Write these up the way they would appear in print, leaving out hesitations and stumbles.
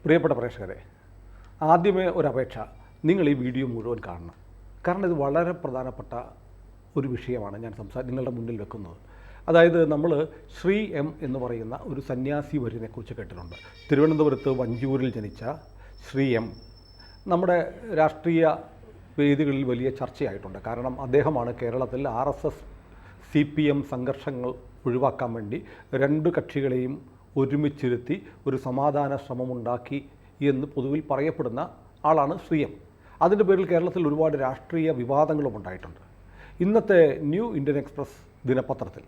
പ്രിയപ്പെട്ട പ്രേക്ഷകരെ, ആദ്യമേ ഒരപേക്ഷ, നിങ്ങൾ ഈ വീഡിയോ മുഴുവൻ കാണണം. കാരണം ഇത് വളരെ പ്രധാനപ്പെട്ട ഒരു വിഷയമാണ് ഞാൻ നിങ്ങളുടെ മുന്നിൽ വെക്കുന്നത്. അതായത് നമ്മൾ ശ്രീ എം എന്ന് പറയുന്ന ഒരു സന്യാസി വര്യനെക്കുറിച്ച് കേട്ടിട്ടുണ്ട്. തിരുവനന്തപുരത്ത് വഞ്ചൂരിൽ ജനിച്ച ശ്രീ എം നമ്മുടെ രാഷ്ട്രീയ വേദികളിൽ വലിയ ചർച്ചയായിട്ടുണ്ട്. കാരണം അദ്ദേഹമാണ് കേരളത്തിൽ RSS CPM സംഘർഷങ്ങൾ ഒഴിവാക്കാൻ വേണ്ടി രണ്ട് കക്ഷികളെയും ഒരുമിച്ചിരുത്തി ഒരു സമാധാന ശ്രമമുണ്ടാക്കി എന്ന് പൊതുവിൽ പറയപ്പെടുന്ന ആളാണ് ശ്രീ എം. അതിൻ്റെ പേരിൽ കേരളത്തിൽ ഒരുപാട് രാഷ്ട്രീയ വിവാദങ്ങളും ഉണ്ടായിട്ടുണ്ട്. ഇന്നത്തെ ന്യൂ ഇന്ത്യൻ എക്സ്പ്രസ് ദിനപത്രത്തിൽ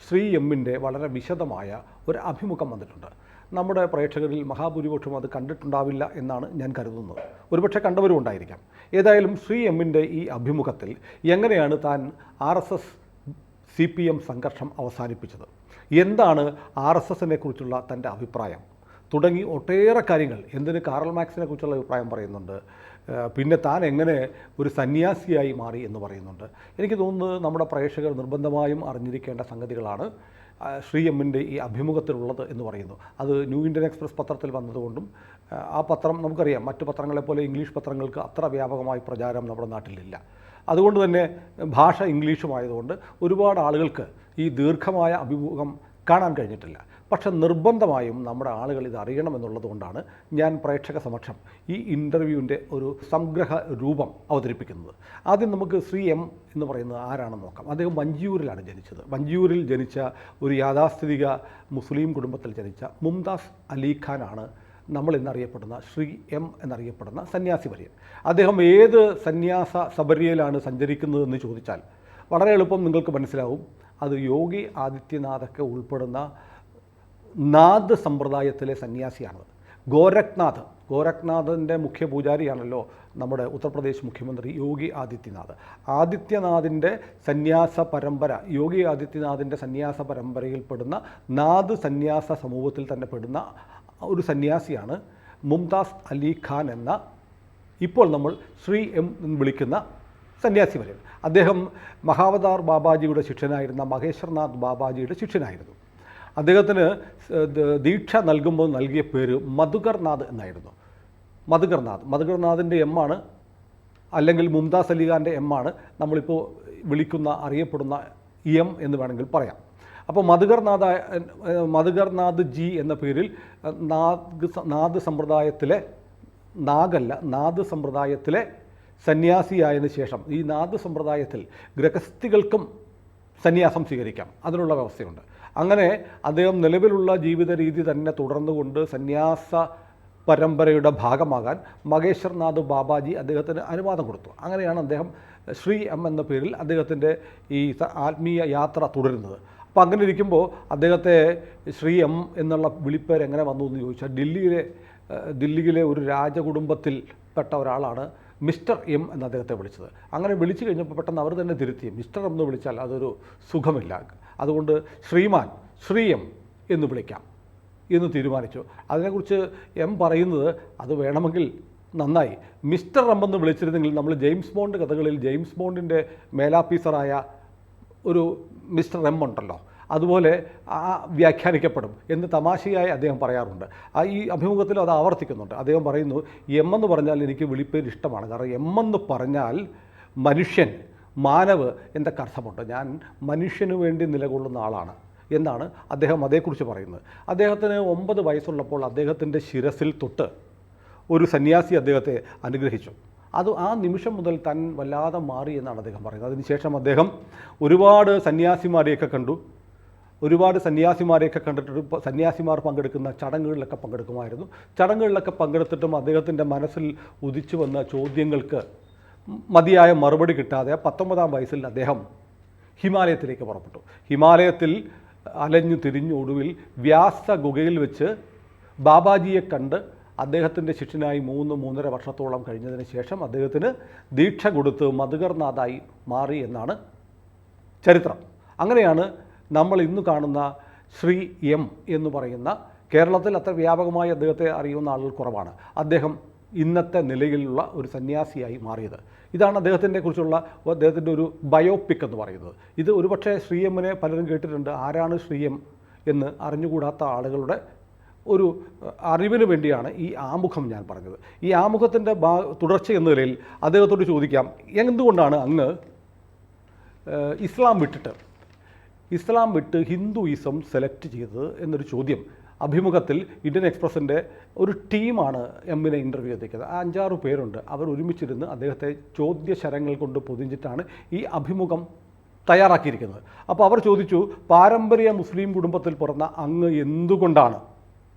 ശ്രീ എമ്മിൻ്റെ വളരെ വിശദമായ ഒരു അഭിമുഖം വന്നിട്ടുണ്ട്. നമ്മുടെ പ്രേക്ഷകരിൽ മഹാഭൂരിപക്ഷം അത് കണ്ടിട്ടുണ്ടാവില്ല എന്നാണ് ഞാൻ കരുതുന്നത്. ഒരുപക്ഷെ കണ്ടവരും ഉണ്ടായിരിക്കാം. ഏതായാലും ശ്രീ എമ്മിൻ്റെ ഈ അഭിമുഖത്തിൽ എങ്ങനെയാണ് താൻ RSS CPM സംഘർഷം അവസാനിപ്പിച്ചത്, എന്താണ് RSSനെ കുറിച്ചുള്ള തൻ്റെ അഭിപ്രായം തുടങ്ങി ഒട്ടേറെ കാര്യങ്ങൾ, എന്തിന് കാറൽ മാർക്സിനെ കുറിച്ചുള്ള അഭിപ്രായം പറയുന്നുണ്ട്, പിന്നെ താൻ എങ്ങനെ ഒരു സന്യാസിയായി മാറി എന്ന് പറയുന്നുണ്ട്. എനിക്ക് തോന്നുന്നത് നമ്മുടെ പ്രേക്ഷകർ നിർബന്ധമായും അറിഞ്ഞിരിക്കേണ്ട സംഗതികളാണ് ശ്രീ എമ്മിൻ്റെ ഈ അഭിമുഖത്തിലുള്ളത് എന്ന് പറയുന്നു. അത് ന്യൂ ഇന്ത്യൻ എക്സ്പ്രസ് പത്രത്തിൽ വന്നതുകൊണ്ടും ആ പത്രം നമുക്കറിയാം മറ്റു പത്രങ്ങളെപ്പോലെ ഇംഗ്ലീഷ് പത്രങ്ങൾക്ക് അത്ര വ്യാപകമായി പ്രചാരം നമ്മുടെ നാട്ടിലില്ല. അതുകൊണ്ട് തന്നെ ഭാഷ ഇംഗ്ലീഷുമായതുകൊണ്ട് ഒരുപാട് ആളുകൾക്ക് ഈ ദീർഘമായ അഭിമുഖം കാണാൻ കഴിഞ്ഞിട്ടില്ല. പക്ഷെ നിർബന്ധമായും നമ്മുടെ ആളുകൾ ഇത് അറിയണമെന്നുള്ളത് കൊണ്ടാണ് ഞാൻ പ്രേക്ഷക സമക്ഷം ഈ ഇൻ്റർവ്യൂവിൻ്റെ ഒരു സംഗ്രഹ രൂപം അവതരിപ്പിക്കുന്നത്. ആദ്യം നമുക്ക് ശ്രീ എം എന്ന് പറയുന്നത് ആരാണെന്ന് നോക്കാം. അദ്ദേഹം വഞ്ചിയൂരിലാണ് ജനിച്ചത്. വഞ്ചിയൂരിൽ ജനിച്ച ഒരു യാഥാസ്ഥിതിക മുസ്ലിം കുടുംബത്തിൽ ജനിച്ച മുംതാസ് അലി ഖാനാണ് നമ്മൾ എന്നറിയപ്പെടുന്ന ശ്രീ എം എന്നറിയപ്പെടുന്ന സന്യാസി വര്യൻ. അദ്ദേഹം ഏത് സന്യാസ സബരിയിലാണ് സഞ്ചരിക്കുന്നതെന്ന് ചോദിച്ചാൽ വളരെ എളുപ്പം നിങ്ങൾക്ക് മനസ്സിലാവും. അത് യോഗി ആദിത്യനാഥൊക്കെ ഉൾപ്പെടുന്ന നാഥ് സമ്പ്രദായത്തിലെ സന്യാസിയാണ്. ഗോരഖ്നാഥിൻ്റെ മുഖ്യ പൂജാരിയാണല്ലോ നമ്മുടെ ഉത്തർപ്രദേശ് മുഖ്യമന്ത്രി യോഗി ആദിത്യനാഥ്. ആദിത്യനാഥിൻ്റെ സന്യാസ പരമ്പര, യോഗി ആദിത്യനാഥിൻ്റെ സന്യാസ പരമ്പരയിൽപ്പെടുന്ന നാഥ് സന്യാസ സമൂഹത്തിൽ തന്നെ പെടുന്ന ഒരു സന്യാസിയാണ് മുംതാസ് അലി ഖാൻ എന്ന ഇപ്പോൾ നമ്മൾ ശ്രീ എം എന്ന് വിളിക്കുന്ന സന്യാസി വര്യൻ. അദ്ദേഹം മഹാവതാർ ബാബാജിയുടെ ശിഷ്യനായിരുന്ന മഹേശ്വർനാഥ് ബാബാജിയുടെ ശിഷ്യനായിരുന്നു. അദ്ദേഹത്തിന് ദീക്ഷ നൽകുമ്പോൾ നൽകിയ പേര് മധുകർനാഥ് എന്നായിരുന്നു. മധുകർനാഥിൻ്റെ M ആണ്, അല്ലെങ്കിൽ മുംതാസ് അലി ഖാൻ്റെ M ആണ് നമ്മളിപ്പോൾ അറിയപ്പെടുന്ന M എന്ന് വേണമെങ്കിൽ പറയാം. അപ്പോൾ മധുകർനാഥ് ജി എന്ന പേരിൽ നാഥ് സമ്പ്രദായത്തിലെ സന്യാസിയായതിനു ശേഷം ഈ നാഥ് സമ്പ്രദായത്തിൽ ഗൃഹസ്ഥികൾക്കും സന്യാസം സ്വീകരിക്കാം, അതിനുള്ള വ്യവസ്ഥയുണ്ട്. അങ്ങനെ അദ്ദേഹം നിലവിലുള്ള ജീവിത രീതി തന്നെ തുടർന്നുകൊണ്ട് സന്യാസ പരമ്പരയുടെ ഭാഗമാകാൻ മഹേശ്വർനാഥ് ബാബാജി അദ്ദേഹത്തിന് അനുവാദം കൊടുത്തു. അങ്ങനെയാണ് അദ്ദേഹം ശ്രീ എം എന്ന പേരിൽ അദ്ദേഹത്തിൻ്റെ ഈ ആത്മീയ യാത്ര തുടരുന്നത്. അപ്പോൾ അങ്ങനെ ഇരിക്കുമ്പോൾ അദ്ദേഹത്തെ ശ്രീ എം എന്നുള്ള വിളിപ്പേര് എങ്ങനെ വന്നു എന്ന് ചോദിച്ചാൽ ദില്ലിയിലെ ഒരു രാജകുടുംബത്തിൽ പെട്ട ഒരാളാണ് മിസ്റ്റർ എം എന്ന് അദ്ദേഹത്തെ വിളിച്ചത്. അങ്ങനെ വിളിച്ചു കഴിഞ്ഞപ്പോൾ പെട്ടെന്ന് അവർ തന്നെ തിരുത്തി, മിസ്റ്റർ എം എന്ന് വിളിച്ചാൽ അതൊരു സുഖമില്ല, അതുകൊണ്ട് ശ്രീമാൻ ശ്രീ എം എന്ന് വിളിക്കാം എന്ന് തീരുമാനിച്ചു. അതിനെക്കുറിച്ച് എം പറയുന്നത്, അത് വേണമെങ്കിൽ നന്നായി മിസ്റ്റർ എം എന്ന് വിളിച്ചിരുന്നെങ്കിൽ നമ്മൾ ജെയിംസ് ബോണ്ട് കഥകളിൽ ജെയിംസ് ബോണ്ടിൻ്റെ മേലാഫീസറായ ഒരു മിസ്റ്റർ എം ഉണ്ടല്ലോ, അതുപോലെ വ്യാഖ്യാനിക്കപ്പെടും എന്ന് തമാശയായി അദ്ദേഹം പറയാറുണ്ട്. ഈ അഭിമുഖത്തിൽ അത് ആവർത്തിക്കുന്നുണ്ട്. അദ്ദേഹം പറയുന്നു, എം എന്ന് പറഞ്ഞാൽ എനിക്ക് വിളിപ്പേര് ഇഷ്ടമാണ്. കാരണം എം എന്ന് പറഞ്ഞാൽ മനുഷ്യൻ, മാനവ് എന്നൊക്കെ അർത്ഥമുണ്ട്. ഞാൻ മനുഷ്യന് വേണ്ടി നിലകൊള്ളുന്ന ആളാണ് എന്നാണ് അദ്ദേഹം അതേക്കുറിച്ച് പറയുന്നത്. അദ്ദേഹത്തിന് 9 വയസ്സുള്ളപ്പോൾ അദ്ദേഹത്തിൻ്റെ ശിരസിൽ തൊട്ട് ഒരു സന്യാസി അദ്ദേഹത്തെ അനുഗ്രഹിച്ചു. ആ നിമിഷം മുതൽ താൻ വല്ലാതെ മാറി എന്നാണ് അദ്ദേഹം പറയുന്നത്. അതിനുശേഷം അദ്ദേഹം ഒരുപാട് സന്യാസിമാരെയൊക്കെ കണ്ടിട്ട് സന്യാസിമാർ പങ്കെടുക്കുന്ന ചടങ്ങുകളിലൊക്കെ പങ്കെടുക്കുമായിരുന്നു. ചടങ്ങുകളിലൊക്കെ പങ്കെടുത്തിട്ടും അദ്ദേഹത്തിൻ്റെ മനസ്സിൽ ഉദിച്ചു വന്ന ചോദ്യങ്ങൾക്ക് മതിയായ മറുപടി കിട്ടാതെ 19-ാം വയസ്സിൽ അദ്ദേഹം ഹിമാലയത്തിലേക്ക് പുറപ്പെട്ടു. ഹിമാലയത്തിൽ അലഞ്ഞു തിരിഞ്ഞു ഒടുവിൽ വ്യാസ ഗുഹയിൽ വെച്ച് ബാബാജിയെ കണ്ട് അദ്ദേഹത്തിൻ്റെ ശിഷ്യനായി 3-3.5 വർഷത്തോളം കഴിഞ്ഞതിന് ശേഷം അദ്ദേഹത്തിന് ദീക്ഷ കൊടുത്ത് മധുകർനാഥായി മാറി എന്നാണ് ചരിത്രം. അങ്ങനെയാണ് നമ്മൾ ഇന്ന് കാണുന്ന ശ്രീ എം എന്ന് പറയുന്ന, കേരളത്തിൽ അത്ര വ്യാപകമായി അദ്ദേഹത്തെ അറിയുന്ന ആളുകൾ കുറവാണ്, അദ്ദേഹം ഇന്നത്തെ നിലയിലുള്ള ഒരു സന്യാസിയായി മാറിയത്. ഇതാണ് അദ്ദേഹത്തിൻ്റെ ഒരു ബയോപിക് എന്ന് പറയുന്നത്. ഇത് ഒരുപക്ഷെ ശ്രീ എമ്മിനെ പലരും കേട്ടിട്ടുണ്ട്. ആരാണ് ശ്രീ എം എന്ന് അറിഞ്ഞുകൂടാത്ത ആളുകളുടെ ഒരു അറിവിന് വേണ്ടിയാണ് ഈ ആമുഖം ഞാൻ പറഞ്ഞത്. ഈ ആമുഖത്തിൻ്റെ തുടർച്ച എന്ന നിലയിൽ അദ്ദേഹത്തോട് ചോദിക്കാം, എന്തുകൊണ്ടാണ് അങ്ങ് ഇസ്ലാം വിട്ട് ഹിന്ദുയിസം സെലക്ട് ചെയ്തത് എന്നൊരു ചോദ്യം അഭിമുഖത്തിൽ ഇന്ത്യൻ എക്സ്പ്രസിൻ്റെ ഒരു ടീമാണ് എമ്മിനെ ഇൻ്റർവ്യൂ ചെയ്തിരിക്കുന്നത്. 5-6 പേരുണ്ട്. അവർ ഒരുമിച്ചിരുന്ന് അദ്ദേഹത്തെ ചോദ്യശരങ്ങൾ കൊണ്ട് പൊതിഞ്ഞിട്ടാണ് ഈ അഭിമുഖം തയ്യാറാക്കിയിരിക്കുന്നത്. അപ്പോൾ അവർ ചോദിച്ചു, പാരമ്പര്യ മുസ്ലിം കുടുംബത്തിൽ പിറന്ന അങ്ങ് എന്തുകൊണ്ടാണ്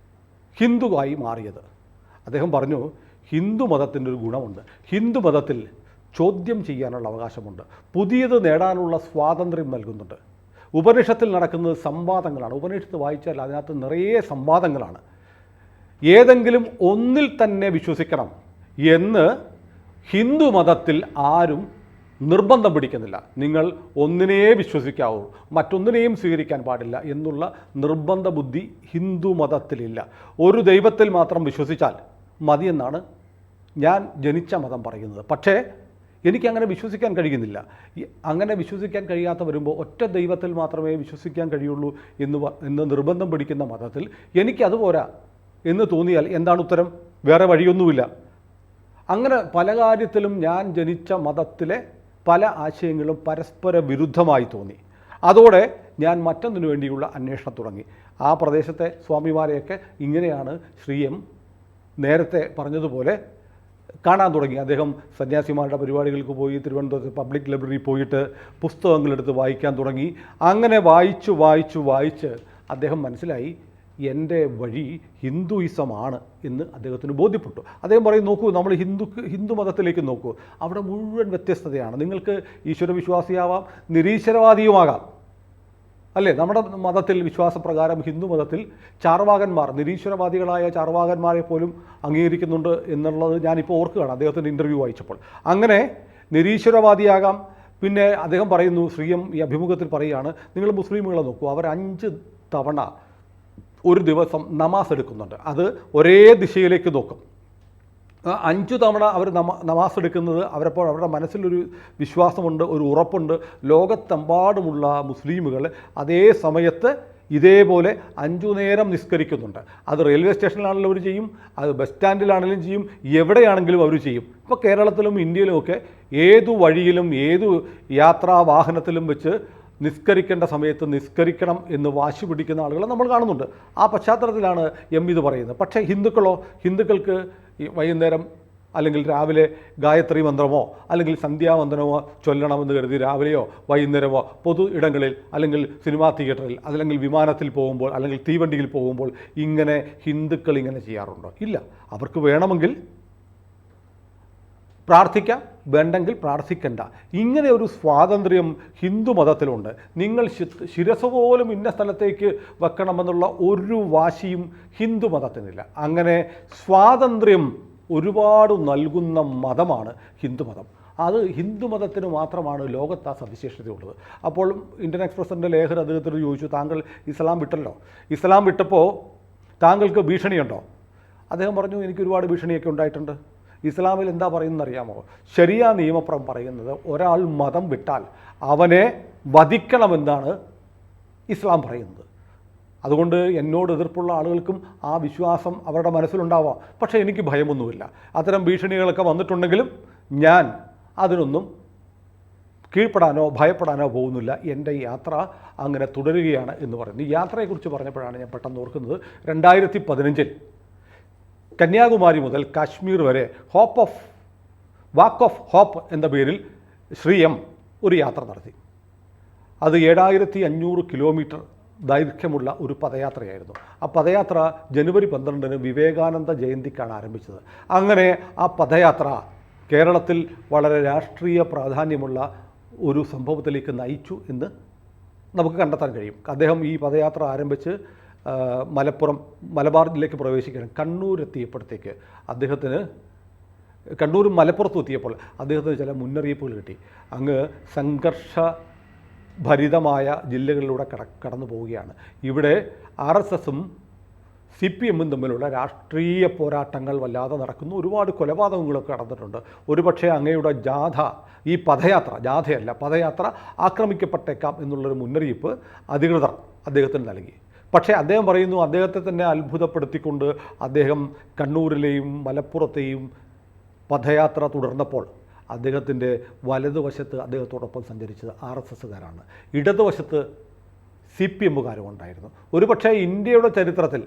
ഹിന്ദുവായി മാറിയത്? അദ്ദേഹം പറഞ്ഞു, ഹിന്ദു മതത്തിൻ്റെ ഒരു ഗുണമുണ്ട്. ഹിന്ദു മതത്തിൽ ചോദ്യം ചെയ്യാനുള്ള അവകാശമുണ്ട്, പുതിയത് നേടാനുള്ള സ്വാതന്ത്ര്യം നൽകുന്നുണ്ട്. ഉപനിഷത്തിൽ നടക്കുന്നത് സംവാദങ്ങളാണ്. ഉപനിഷത്ത് വായിച്ചാൽ അതിനകത്ത് നിറയെ സംവാദങ്ങളാണ്. ഏതെങ്കിലും ഒന്നിൽ തന്നെ വിശ്വസിക്കണം എന്ന് ഹിന്ദു മതത്തിൽ ആരും നിർബന്ധം പിടിക്കുന്നില്ല. നിങ്ങൾ ഒന്നിനേ വിശ്വസിക്കാവൂ, മറ്റൊന്നിനെയും സ്വീകരിക്കാൻ പാടില്ല എന്നുള്ള നിർബന്ധ ബുദ്ധി ഹിന്ദു മതത്തിലില്ല. ഒരു ദൈവത്തിൽ മാത്രം വിശ്വസിച്ചാൽ മതിയെന്നാണ് ഞാൻ ജനിച്ച മതം പറയുന്നത്. പക്ഷേ എനിക്കങ്ങനെ വിശ്വസിക്കാൻ കഴിയുന്നില്ല. അങ്ങനെ വിശ്വസിക്കാൻ കഴിയാത്ത വരുമ്പോൾ ഒറ്റ ദൈവത്തിൽ മാത്രമേ വിശ്വസിക്കാൻ കഴിയുള്ളൂ എന്ന് നിർബന്ധം പിടിക്കുന്ന മതത്തിൽ എനിക്കതുപോരാ എന്ന് തോന്നിയാൽ എന്താണ് ഉത്തരം? വേറെ വഴിയൊന്നുമില്ല. അങ്ങനെ പല കാര്യത്തിലും ഞാൻ ജനിച്ച മതത്തിലെ പല ആശയങ്ങളും പരസ്പര വിരുദ്ധമായി തോന്നി. അതോടെ ഞാൻ മറ്റൊന്നിനു വേണ്ടിയുള്ള അന്വേഷണം തുടങ്ങി. ആ പ്രദേശത്തെ സ്വാമിമാരെയൊക്കെ ഇങ്ങനെയാണ് ശ്രീ എം നേരത്തെ പറഞ്ഞതുപോലെ കാണാൻ തുടങ്ങി. അദ്ദേഹം സന്യാസിമാരുടെ പരിപാടികൾക്ക് പോയി, തിരുവനന്തപുരത്ത് പബ്ലിക് ലൈബ്രറി പോയിട്ട് പുസ്തകങ്ങളെടുത്ത് വായിക്കാൻ തുടങ്ങി. അങ്ങനെ വായിച്ച് അദ്ദേഹം മനസ്സിലായി, എൻ്റെ വഴി ഹിന്ദുയിസമാണ് എന്ന് അദ്ദേഹത്തിന് ബോധ്യപ്പെട്ടു. അദ്ദേഹം പറയും, നോക്കൂ, നമ്മൾ ഹിന്ദു മതത്തിലേക്ക് നോക്കൂ, അവിടെ മുഴുവൻ വ്യത്യസ്തതയാണ്. നിങ്ങൾക്ക് ഈശ്വരവിശ്വാസിയാവാം, നിരീശ്വരവാദിയുമാകാം, അല്ലേ? നമ്മുടെ മതത്തിൽ വിശ്വാസപ്രകാരം ഹിന്ദു മതത്തിൽ ചാർവാകന്മാർ, നിരീശ്വരവാദികളായ ചാർവാകന്മാരെ പോലും അംഗീകരിക്കുന്നുണ്ട് എന്നുള്ളത് ഞാനിപ്പോൾ ഓർക്കുകയാണ് അദ്ദേഹത്തിൻ്റെ ഇൻ്റർവ്യൂ വായിച്ചപ്പോൾ. അങ്ങനെ നിരീശ്വരവാദിയാകാം. പിന്നെ അദ്ദേഹം പറയുന്നു, ശ്രീ എം ഈ അഭിമുഖത്തിൽ പറയുകയാണ്, നിങ്ങൾ മുസ്ലിമുകളെ നോക്കൂ, അവർ 5 തവണ ഒരു ദിവസം നമാസ് എടുക്കുന്നുണ്ട്. അത് ഒരേ ദിശയിലേക്ക് നോക്കും. 5 തവണ അവർ നമാസ് എടുക്കുന്നത് അവരുടെ മനസ്സിലൊരു വിശ്വാസമുണ്ട്, ഒരു ഉറപ്പുണ്ട്. ലോകത്തെമ്പാടുമുള്ള മുസ്ലിമുകൾ അതേ സമയത്ത് ഇതേപോലെ 5 നേരം നിസ്കരിക്കുന്നുണ്ട്. അത് റെയിൽവേ സ്റ്റേഷനിലാണെങ്കിലും അവർ ചെയ്യും, അത് ബസ് സ്റ്റാൻഡിലാണെങ്കിലും ചെയ്യും, എവിടെയാണെങ്കിലും അവർ ചെയ്യും. ഇപ്പോൾ കേരളത്തിലും ഇന്ത്യയിലുമൊക്കെ ഏതു വഴിയിലും ഏതു യാത്രാവാഹനത്തിലും വെച്ച് നിസ്കരിക്കേണ്ട സമയത്ത് നിസ്കരിക്കണം എന്ന് വാശി പിടിക്കുന്ന ആളുകളെ നമ്മൾ കാണുന്നുണ്ട്. ആ പശ്ചാത്തലത്തിലാണ് എം ഇത് പറയുന്നത്. പക്ഷേ ഹിന്ദുക്കൾക്ക് വൈകുന്നേരം അല്ലെങ്കിൽ രാവിലെ ഗായത്രി മന്ത്രമോ അല്ലെങ്കിൽ സന്ധ്യാവന്ദനമോ ചൊല്ലണമെന്ന് കരുതി രാവിലെയോ വൈകുന്നേരമോ പൊതു ഇടങ്ങളിൽ അല്ലെങ്കിൽ സിനിമാ തിയേറ്ററിൽ അല്ലെങ്കിൽ വിമാനത്തിൽ പോകുമ്പോൾ അല്ലെങ്കിൽ തീവണ്ടിയിൽ പോകുമ്പോൾ ഇങ്ങനെ ഹിന്ദുക്കൾ ഇങ്ങനെ ചെയ്യാറുണ്ടോ? ഇല്ല. അവർക്ക് വേണമെങ്കിൽ പ്രാർത്ഥിക്കാം, വേണ്ടെങ്കിൽ പ്രാർത്ഥിക്കണ്ട. ഇങ്ങനെ ഒരു സ്വാതന്ത്ര്യം ഹിന്ദു മതത്തിലുണ്ട്. നിങ്ങൾ ശിരസ് പോലും ഇന്ന സ്ഥലത്തേക്ക് വെക്കണമെന്നുള്ള ഒരു വാശിയും ഹിന്ദു മതത്തിനില്ല. അങ്ങനെ സ്വാതന്ത്ര്യം ഒരുപാട് നൽകുന്ന മതമാണ് ഹിന്ദുമതം. അത് ഹിന്ദുമതത്തിന് മാത്രമാണ് ലോകത്ത് ആ സവിശേഷതയുള്ളത്. അപ്പോൾ ഇന്ത്യൻ എക്സ്പ്രസിൻ്റെ ലേഖകർ അദ്ദേഹത്തോട് ചോദിച്ചു, താങ്കൾ ഇസ്ലാം വിട്ടല്ലോ, ഇസ്ലാം വിട്ടപ്പോൾ താങ്കൾക്ക് ഭീഷണിയുണ്ടോ? അദ്ദേഹം പറഞ്ഞു, എനിക്ക് ഒരുപാട് ഭീഷണിയൊക്കെ ഉണ്ടായിട്ടുണ്ട്. ഇസ്ലാമിൽ എന്താ പറയുന്നത് അറിയാമോ? ശരിയ നിയമപ്രകാരം പറയുന്നത് ഒരാൾ മതം വിട്ടാൽ അവനെ വധിക്കണമെന്നാണ് ഇസ്ലാം പറയുന്നത്. അതുകൊണ്ട് എന്നോട് എതിർപ്പുള്ള ആളുകൾക്കും ആ വിശ്വാസം അവരുടെ മനസ്സിലുണ്ടാവാം. പക്ഷേ എനിക്ക് ഭയമൊന്നുമില്ല. അത്തരം ഭീഷണികളൊക്കെ വന്നിട്ടുണ്ടെങ്കിലും ഞാൻ അതിനൊന്നും കീഴ്പ്പെടാനോ ഭയപ്പെടാനോ പോകുന്നില്ല. എൻ്റെ യാത്ര അങ്ങനെ തുടരുകയാണ് എന്ന് പറയുന്നു. ഈ യാത്രയെക്കുറിച്ച് പറഞ്ഞപ്പോഴാണ് ഞാൻ പെട്ടെന്ന് ഓർക്കുന്നത്, 2015 കന്യാകുമാരി മുതൽ കാശ്മീർ വരെ വാക്ക് ഓഫ് ഹോപ്പ് എന്ന പേരിൽ ശ്രീ എം ഒരു യാത്ര നടത്തി. അത് 7500 കിലോമീറ്റർ ദൈർഘ്യമുള്ള ഒരു പദയാത്രയായിരുന്നു. ആ പദയാത്ര ജനുവരി 12 വിവേകാനന്ദ ജയന്തിക്കാണ് ആരംഭിച്ചത്. അങ്ങനെ ആ പദയാത്ര കേരളത്തിൽ വളരെ രാഷ്ട്രീയ പ്രാധാന്യമുള്ള ഒരു സംഭവത്തിലേക്ക് നയിച്ചു എന്ന് നമുക്ക് കണ്ടെത്താൻ കഴിയും. അദ്ദേഹം ഈ പദയാത്ര ആരംഭിച്ച് മലബാറിലേക്ക് പ്രവേശിക്കണം. കണ്ണൂരെത്തിയപ്പോഴത്തേക്ക് കണ്ണൂരും മലപ്പുറത്തും എത്തിയപ്പോൾ അദ്ദേഹത്തിന് ചില മുന്നറിയിപ്പുകൾ കിട്ടി. അങ്ങ് സംഘർഷഭരിതമായ ജില്ലകളിലൂടെ കടന്നു പോവുകയാണ്. ഇവിടെ RSSും CPMും തമ്മിലുള്ള രാഷ്ട്രീയ പോരാട്ടങ്ങൾ വല്ലാതെ നടക്കുന്നു. ഒരുപാട് കൊലപാതകങ്ങളൊക്കെ നടന്നിട്ടുണ്ട്. ഒരുപക്ഷെ അങ്ങയുടെ ഈ പദയാത്ര ആക്രമിക്കപ്പെട്ടേക്കാം എന്നുള്ളൊരു മുന്നറിയിപ്പ് അധികൃതർ അദ്ദേഹത്തിന് നൽകി. പക്ഷേ അദ്ദേഹം പറയുന്നു, അദ്ദേഹത്തെ തന്നെ അത്ഭുതപ്പെടുത്തിക്കൊണ്ട് അദ്ദേഹം കണ്ണൂരിലെയും മലപ്പുറത്തെയും പദയാത്ര തുടർന്നപ്പോൾ അദ്ദേഹത്തിൻ്റെ വലതുവശത്ത് അദ്ദേഹത്തോടൊപ്പം സഞ്ചരിച്ചത് RSSകാരാണ്, ഇടതുവശത്ത് CPMകാരും ഉണ്ടായിരുന്നു. ഒരുപക്ഷേ ഇന്ത്യയുടെ ചരിത്രത്തിൽ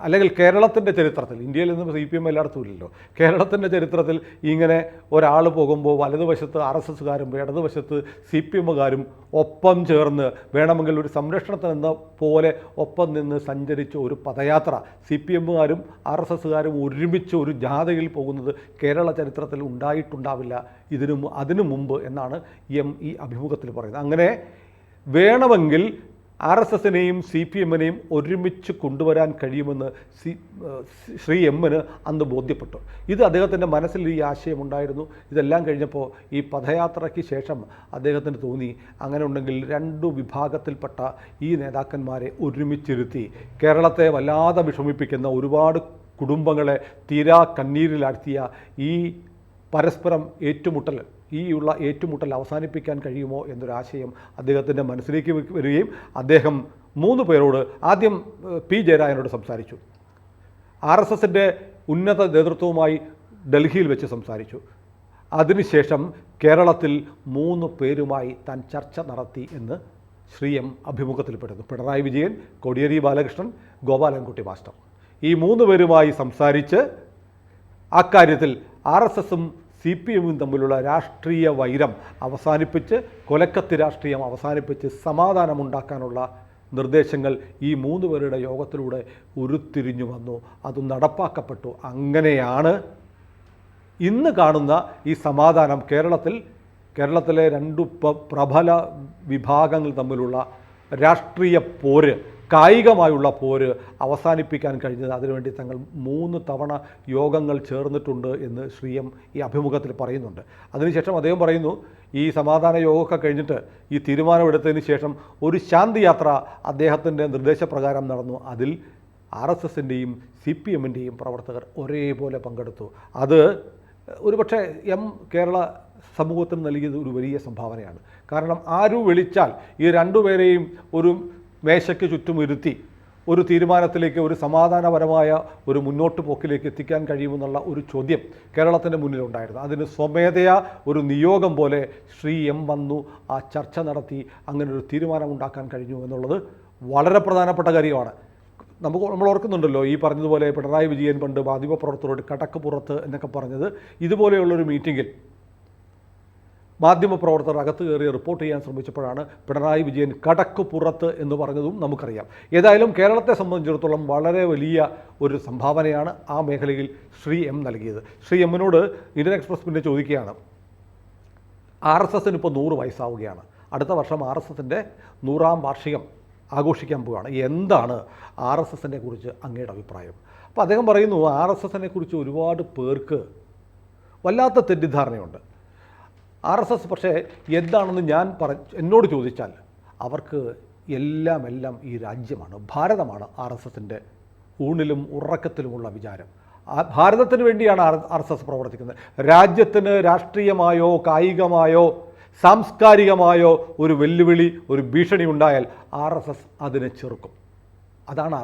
അല്ലെങ്കിൽ കേരളത്തിൻ്റെ ചരിത്രത്തിൽ, ഇന്ത്യയിൽ നിന്ന് CPM എല്ലായിടത്തും ഇല്ലല്ലോ, കേരളത്തിൻ്റെ ചരിത്രത്തിൽ ഇങ്ങനെ ഒരാൾ പോകുമ്പോൾ വലതുവശത്ത് RSSകാരും ഇടതുവശത്ത് CPMകാരും ഒപ്പം ചേർന്ന് വേണമെങ്കിൽ ഒരു സംരക്ഷണത്തിനെന്ന പോലെ ഒപ്പം നിന്ന് സഞ്ചരിച്ച ഒരു പദയാത്ര CPMകാരും RSSകാരും ഒരുമിച്ച് ഒരു ജാഥയിൽ പോകുന്നത് കേരള ചരിത്രത്തിൽ ഉണ്ടായിട്ടുണ്ടാവില്ല അതിനു മുമ്പ് എന്നാണ് ഈ അഭിമുഖത്തിൽ പറയുന്നത്. അങ്ങനെ വേണമെങ്കിൽ RSSനെയും CPMനെയും ഒരുമിച്ച് കൊണ്ടുവരാൻ കഴിയുമെന്ന് ശ്രീ എമ്മിന് അന്ന് ബോധ്യപ്പെട്ടു. ഇത് അദ്ദേഹത്തിൻ്റെ മനസ്സിൽ ഈ ആശയമുണ്ടായിരുന്നു. ഇതെല്ലാം കഴിഞ്ഞപ്പോൾ ഈ പദയാത്രയ്ക്ക് ശേഷം അദ്ദേഹത്തിന് തോന്നി, അങ്ങനെ ഉണ്ടെങ്കിൽ രണ്ടു വിഭാഗത്തിൽപ്പെട്ട ഈ നേതാക്കന്മാരെ ഒരുമിച്ചിരുത്തി കേരളത്തെ വല്ലാതെ വിഷമിപ്പിക്കുന്ന ഒരുപാട് കുടുംബങ്ങളെ തീരാ കണ്ണീരിലാഴ്ത്തിയ ഈ പരസ്പരം ഏറ്റുമുട്ടൽ അവസാനിപ്പിക്കാൻ കഴിയുമോ എന്നൊരാശയം അദ്ദേഹത്തിൻ്റെ മനസ്സിലേക്ക് വരികയും അദ്ദേഹം 3 പേരോട് ആദ്യം P. ജയരാജനോട് സംസാരിച്ചു, RSSൻ്റെ ഉന്നത നേതൃത്വവുമായി ഡൽഹിയിൽ വെച്ച് സംസാരിച്ചു. അതിനുശേഷം കേരളത്തിൽ 3 പേരുമായി താൻ ചർച്ച നടത്തി എന്ന് ശ്രീ എം അഭിമുഖത്തിൽപ്പെടുന്നു. പിണറായി വിജയൻ, കോടിയേരി ബാലകൃഷ്ണൻ, ഗോപാലൻകുട്ടി മാസ്റ്റർ, ഈ 3 പേരുമായി സംസാരിച്ച് അക്കാര്യത്തിൽ RSSും CPMും തമ്മിലുള്ള രാഷ്ട്രീയ വൈരം അവസാനിപ്പിച്ച്, കൊലക്കത്തി രാഷ്ട്രീയം അവസാനിപ്പിച്ച് സമാധാനമുണ്ടാക്കാനുള്ള നിർദ്ദേശങ്ങൾ ഈ 3 പേരുടെ യോഗത്തിലൂടെ ഉരുത്തിരിഞ്ഞു വന്നു. അത് നടപ്പാക്കപ്പെട്ടു. അങ്ങനെയാണ് ഇന്ന് കാണുന്ന ഈ സമാധാനം കേരളത്തിലെ 2 പ്രബല വിഭാഗങ്ങൾ തമ്മിലുള്ള രാഷ്ട്രീയ പോര്, കായികമായുള്ള പോര് അവസാനിപ്പിക്കാൻ കഴിഞ്ഞത്. അതിനുവേണ്ടി തങ്ങൾ 3 തവണ യോഗങ്ങൾ ചേർന്നിട്ടുണ്ട് എന്ന് ശ്രീ എം ഈ അഭിമുഖത്തിൽ പറയുന്നുണ്ട്. അതിനുശേഷം അദ്ദേഹം പറയുന്നു, ഈ സമാധാന യോഗമൊക്കെ കഴിഞ്ഞിട്ട് ഈ തീരുമാനമെടുത്തതിന് ശേഷം ഒരു ശാന്തി യാത്ര അദ്ദേഹത്തിൻ്റെ നിർദ്ദേശപ്രകാരം നടന്നു. അതിൽ RSSൻ്റെയും CPMൻ്റെയും പ്രവർത്തകർ ഒരേപോലെ പങ്കെടുത്തു. അത് ഒരുപക്ഷെ കേരള സമൂഹത്തിന് നൽകിയത് ഒരു വലിയ സംഭാവനയാണ്. കാരണം ആരു വിളിച്ചാൽ ഈ 2 പേരെയും ഒരു മേശയ്ക്ക് ചുറ്റും ഇരുത്തി ഒരു തീരുമാനത്തിലേക്ക്, ഒരു സമാധാനപരമായ ഒരു മുന്നോട്ട് പോക്കിലേക്ക് എത്തിക്കാൻ കഴിയുമെന്നുള്ള ഒരു ചോദ്യം കേരളത്തിൻ്റെ മുന്നിലുണ്ടായിരുന്നു. അതിന് സ്വമേധയാ ഒരു നിയോഗം പോലെ ശ്രീ എം വന്നു, ആ ചർച്ച നടത്തി, അങ്ങനെ ഒരു തീരുമാനം ഉണ്ടാക്കാൻ കഴിഞ്ഞു എന്നുള്ളത് വളരെ പ്രധാനപ്പെട്ട കാര്യമാണ്. നമ്മൾ ഓർക്കുന്നുണ്ടല്ലോ, ഈ പറഞ്ഞതുപോലെ പിണറായി വിജയൻ പണ്ട് മാധ്യമപ്രവർത്തകരോട് കടക്ക് പുറത്ത് എന്നൊക്കെ പറഞ്ഞത്. ഇതുപോലെയുള്ളൊരു മീറ്റിങ്ങിൽ മാധ്യമപ്രവർത്തകർ അകത്ത് കയറി റിപ്പോർട്ട് ചെയ്യാൻ ശ്രമിച്ചപ്പോഴാണ് പിണറായി വിജയൻ കടക്ക് പുറത്ത് എന്ന് പറഞ്ഞതും നമുക്കറിയാം. ഏതായാലും കേരളത്തെ സംബന്ധിച്ചിടത്തോളം വളരെ വലിയ ഒരു സംഭാവനയാണ് ആ മേഖലയിൽ ശ്രീ എം നൽകിയത്. ശ്രീ എമ്മിനോട് ഇന്ത്യൻ എക്സ്പ്രസ് പിന്നെ ചോദിക്കുകയാണ്, RSSന് ഇപ്പോൾ 100 വയസ്സാവുകയാണ്, അടുത്ത വർഷം RSSൻ്റെ 100ാം വാർഷികം ആഘോഷിക്കാൻ പോവുകയാണ്, എന്താണ് RSSനെ കുറിച്ച് അങ്ങയുടെ അഭിപ്രായം? അപ്പോൾ അദ്ദേഹം പറയുന്നു, RSSനെ കുറിച്ച് ഒരുപാട് പേർക്ക് വല്ലാത്ത തെറ്റിദ്ധാരണയുണ്ട്. RSS പക്ഷേ എന്താണെന്ന് എന്നോട് ചോദിച്ചാൽ അവർക്ക് എല്ലാം ഈ രാജ്യമാണ്, ഭാരതമാണ് RSSൻ്റെ ഊണിലും ഉറക്കത്തിലുമുള്ള വിചാരം. ഭാരതത്തിന് വേണ്ടിയാണ് RSS പ്രവർത്തിക്കുന്നത്. രാജ്യത്തിന് രാഷ്ട്രീയമായോ കായികമായോ സാംസ്കാരികമായോ ഒരു വെല്ലുവിളി, ഒരു ഭീഷണി ഉണ്ടായാൽ RSS അതിനെ ചെറുക്കും. അതാണ്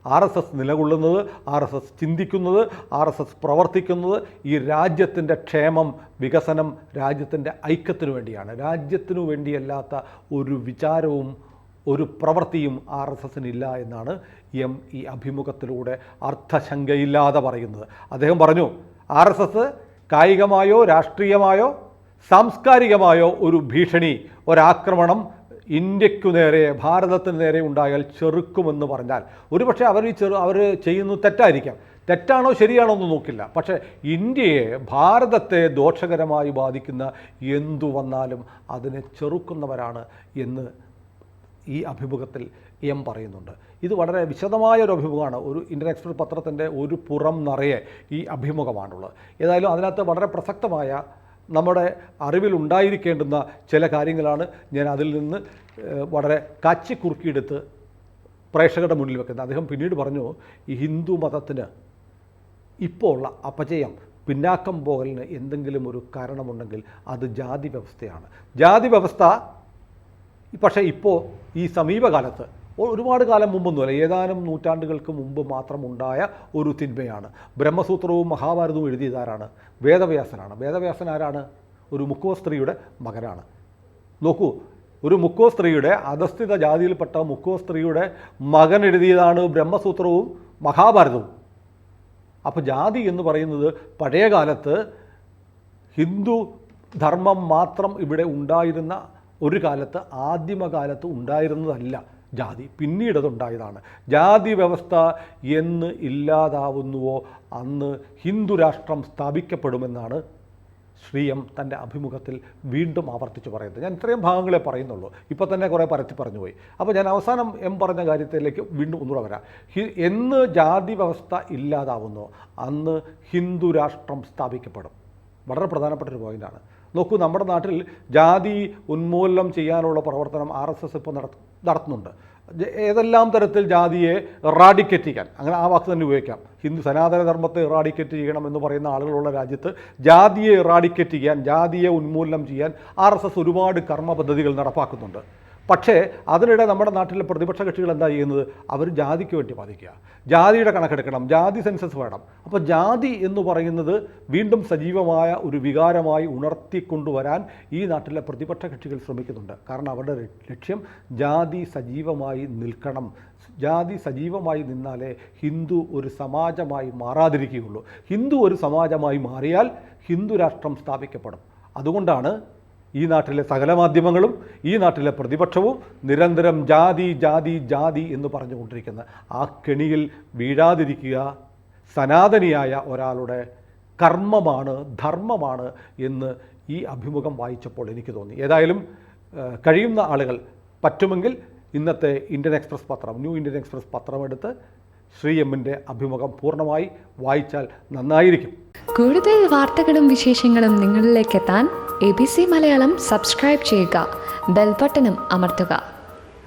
RSS നിലകൊള്ളുന്നത്, RSS ചിന്തിക്കുന്നത്, RSS പ്രവർത്തിക്കുന്നത് ഈ രാജ്യത്തിൻ്റെ ക്ഷേമം, വികസനം, രാജ്യത്തിൻ്റെ ഐക്യത്തിനു വേണ്ടിയാണ്. രാജ്യത്തിനു വേണ്ടിയല്ലാത്ത ഒരു വിചാരവും ഒരു പ്രവൃത്തിയും RSSനില്ല എന്നാണ് ഈ അഭിമുഖത്തിലൂടെ അർത്ഥശങ്കയില്ലാതെ പറയുന്നത്. അദ്ദേഹം പറഞ്ഞു, RSS കായികമായോ രാഷ്ട്രീയമായോ സാംസ്കാരികമായോ ഒരു ഭീഷണി, ഒരാക്രമണം ഇന്ത്യക്കു നേരെ, ഭാരതത്തിന് നേരെ ഉണ്ടായാൽ ചെറുക്കുമെന്ന് പറഞ്ഞാൽ ഒരുപക്ഷെ അവർ ചെയ്യുന്നത് തെറ്റായിരിക്കാം. തെറ്റാണോ ശരിയാണോ എന്ന് നോക്കില്ല. പക്ഷേ ഇന്ത്യയെ, ഭാരതത്തെ ദോഷകരമായി ബാധിക്കുന്ന എന്തു വന്നാലും അതിനെ ചെറുക്കുന്നവരാണ് എന്ന് ഈ അഭിമുഖത്തിൽ പറയുന്നുണ്ട്. ഇത് വളരെ വിശദമായൊരു അഭിമുഖമാണ്. ഒരു ഇന്ത്യൻ എക്സ്പ്രസ് പത്രത്തിൻ്റെ ഒരു പുറം നിറയെ ഈ അഭിമുഖമാണുള്ളത്. ഏതായാലും അതിനകത്ത് വളരെ പ്രസക്തമായ നമ്മുടെ അറിവിലുണ്ടായിരിക്കേണ്ടുന്ന ചില കാര്യങ്ങളാണ് ഞാൻ അതിൽ നിന്ന് വളരെ കാച്ചിക്കുറുക്കിയെടുത്ത് പ്രേക്ഷകരുടെ മുന്നിൽ വെക്കുന്നത്. അദ്ദേഹം പിന്നീട് പറഞ്ഞു, ഈ ഹിന്ദു മതത്തിന് ഇപ്പോൾ ഉള്ള അപജയം, പിന്നാക്കം പോകലിന് എന്തെങ്കിലും ഒരു കാരണമുണ്ടെങ്കിൽ അത് ജാതി വ്യവസ്ഥയാണ്. ജാതി വ്യവസ്ഥ പക്ഷേ ഇപ്പോൾ ഈ സമീപകാലത്ത് ഒരുപാട് കാലം മുമ്പൊന്നുമല്ല, ഏതാനും നൂറ്റാണ്ടുകൾക്ക് മുമ്പ് മാത്രം ഉണ്ടായ ഒരു തിന്മയാണ്. ബ്രഹ്മസൂത്രവും മഹാഭാരതവും എഴുതിയതാരാണ്? വേദവ്യാസനാണ്. വേദവ്യാസൻ ആരാണ്? ഒരു മുക്കുവ സ്ത്രീയുടെ മകനാണ്. നോക്കൂ, ഒരു മുക്കുവ സ്ത്രീയുടെ, അധസ്ഥിത ജാതിയിൽപ്പെട്ട മുക്കുവ സ്ത്രീയുടെ മകൻ എഴുതിയതാണ് ബ്രഹ്മസൂത്രവും മഹാഭാരതവും. അപ്പോൾ ജാതി എന്ന് പറയുന്നത് പഴയ കാലത്ത് ഹിന്ദു ധർമ്മം മാത്രം ഇവിടെ ഉണ്ടായിരുന്ന ഒരു കാലത്ത്, ആദിമകാലത്ത് ഉണ്ടായിരുന്നതല്ല ജാതി, പിന്നീടതുണ്ടായതാണ്. ജാതി വ്യവസ്ഥ എന്ന് ഇല്ലാതാവുന്നുവോ അന്ന് ഹിന്ദു രാഷ്ട്രം സ്ഥാപിക്കപ്പെടുമെന്നാണ് ശ്രീ എം തൻ്റെ അഭിമുഖത്തിൽ വീണ്ടും ആവർത്തിച്ച് പറയുന്നത്. ഞാൻ ഇത്രയും ഭാഗങ്ങളെ പറയുന്നുള്ളൂ, ഇപ്പോൾ തന്നെ കുറേ പരത്തി പറഞ്ഞു പോയി. അപ്പോൾ ഞാൻ അവസാനം എം പറഞ്ഞ കാര്യത്തിലേക്ക് വീണ്ടും ഒന്നുകൂടെ വരാം. എന്ന് ജാതി വ്യവസ്ഥ ഇല്ലാതാവുന്നു അന്ന് ഹിന്ദു രാഷ്ട്രം സ്ഥാപിക്കപ്പെടും. വളരെ പ്രധാനപ്പെട്ട ഒരു പോയിൻ്റാണ്. നോക്കൂ, നമ്മുടെ നാട്ടിൽ ജാതി ഉന്മൂലനം ചെയ്യാനുള്ള പ്രവർത്തനം RSS ഇപ്പോൾ നടത്തുന്നുണ്ട്. ഏതെല്ലാം തരത്തിൽ ജാതിയെ എറാഡിക്കേറ്റ് ചെയ്യാൻ, അങ്ങനെ ആ വാക്ക് തന്നെ ഉപയോഗിക്കാം, ഹിന്ദു സനാതന ധർമ്മത്തെ എറാഡിക്കേറ്റ് ചെയ്യണമെന്ന് പറയുന്ന ആളുകളുള്ള രാജ്യത്ത് ജാതിയെ എറാഡിക്കേറ്റ് ചെയ്യാൻ, ജാതിയെ ഉന്മൂലനം ചെയ്യാൻ RSS ഒരുപാട് കർമ്മ പദ്ധതികൾ നടപ്പാക്കുന്നുണ്ട്. പക്ഷേ അതിനിടെ നമ്മുടെ നാട്ടിലെ പ്രതിപക്ഷ കക്ഷികൾ എന്താ ചെയ്യുന്നത്? അവർ ജാതിക്ക് വേണ്ടി വാദിക്കുക, ജാതിയുടെ കണക്കെടുക്കണം, ജാതി സെൻസസ് വേണം. അപ്പോൾ ജാതി എന്ന് പറയുന്നത് വീണ്ടും സജീവമായ ഒരു വികാരമായി ഉണർത്തിക്കൊണ്ടുവരാൻ ഈ നാട്ടിലെ പ്രതിപക്ഷ കക്ഷികൾ ശ്രമിക്കുന്നുണ്ട്. കാരണം അവരുടെ ലക്ഷ്യം ജാതി സജീവമായി നിൽക്കണം. ജാതി സജീവമായി നിന്നാലേ ഹിന്ദു ഒരു സമാജമായി മാറാതിരിക്കുകയുള്ളൂ. ഹിന്ദു ഒരു സമാജമായി മാറിയാൽ ഹിന്ദു രാഷ്ട്രം സ്ഥാപിക്കപ്പെടും. അതുകൊണ്ടാണ് ഈ നാട്ടിലെ സകല മാധ്യമങ്ങളും ഈ നാട്ടിലെ പ്രതിപക്ഷവും നിരന്തരം ജാതി ജാതി ജാതി എന്ന് പറഞ്ഞുകൊണ്ടിരിക്കുന്നത്. ആ കെണിയിൽ വീഴാതിരിക്കുക സനാതനിയായ ഒരാളുടെ കർമ്മമാണ്, ധർമ്മമാണ് എന്ന് ഈ അഭിമുഖം വായിച്ചപ്പോൾ എനിക്ക് തോന്നി. ഏതായാലും കഴിയുന്ന ആളുകൾ പറ്റുമെങ്കിൽ ഇന്നത്തെ ഇന്ത്യൻ എക്സ്പ്രസ് പത്രം, ന്യൂ ഇന്ത്യൻ എക്സ്പ്രസ് പത്രമെടുത്ത് ശ്രീ എമ്മിൻ്റെ അഭിമുഖം പൂർണ്ണമായി വായിച്ചാൽ നന്നായിരിക്കും. കൂടുതൽ വാർത്തകളും വിശേഷങ്ങളും നിങ്ങളിലേക്ക് എത്താൻ ABC മലയാളം സബ്സ്ക്രൈബ് ചെയ്യുക, ബെൽ ബട്ടണും അമർത്തുക.